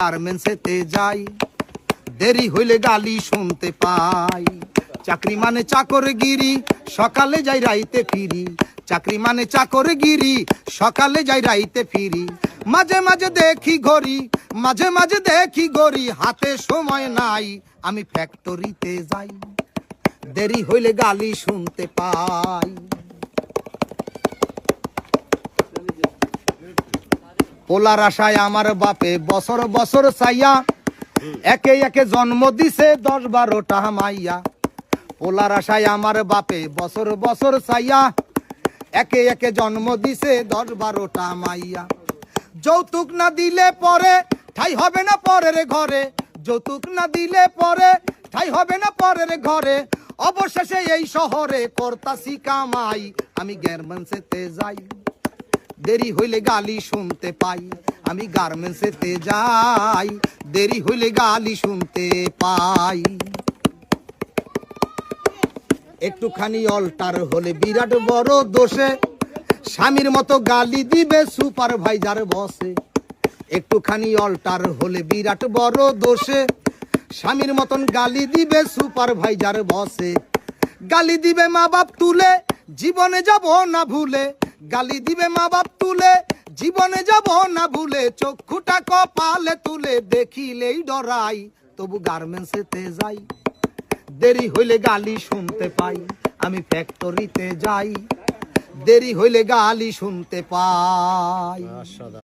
গার্মেন্টসেতে যাই, দেরি হইলে গালি শুনতে পাই। চাকরি মানে চাকরগিরি, সকালে যাই রাইতে ফিরি। চাকরি মানে চাকরগিরি, সকালে যাই রাইতে ফিরি। মাঝে মাঝে দেখি ঘড়ি, মাঝে মাঝে দেখি ঘড়ি, হাতে সময় নাই। আমি ফ্যাক্টরিতে যাই, দেরি হইলে গালি শুনতে পাই। পোলার আশায় আমার বাপে বছর বছর চাইয়া, একে একে জন্ম দিছে 10-12টা মাইয়া। পোলার আশায় আমার বাপে বছর বছর চাইয়া, একে একে জন্ম দিছে 10-12টা মাইয়া। যৌতুক না দিলে পরে ঠাই হবে না পরের ঘরে, যৌতুক না দিলে পরে ঠাই হবে না পরের ঘরে। অবশেষে এই শহরে করতাছি কামাই, আমি গার্মেন্টসেতে যাই, দেরি হইলে গালি শুনতে পাই। আমি গার্মেন্টসেতে যাই, দেরি হইলে গালি শুনতে পাই। একটুখানি অল্টার হলে বিরাট বড় দোষে, স্বামীর মতো গালি দিবে সুপারভাইজার বসে। একটুখানি অল্টার হলে বিরাট বড় দোষে, স্বামীর মতন গালি দিবে সুপারভাইজার বসে। গালি দিবে মা বাপ তুলে, জীবনে যাব না ভুলে। গালি দিবে মা বাপ তুলে, জীবনে যাব না ভুলে। চক্ষুটা কপালে তুলে দেখিলেই ডরাই, তবু গার্মেন্টসেতে যাই, দেরি হইলে গালি শুনতে পাই। আমি ফ্যাক্টরিতে যাই, দেরি হইলে গালি শুনতে পাই।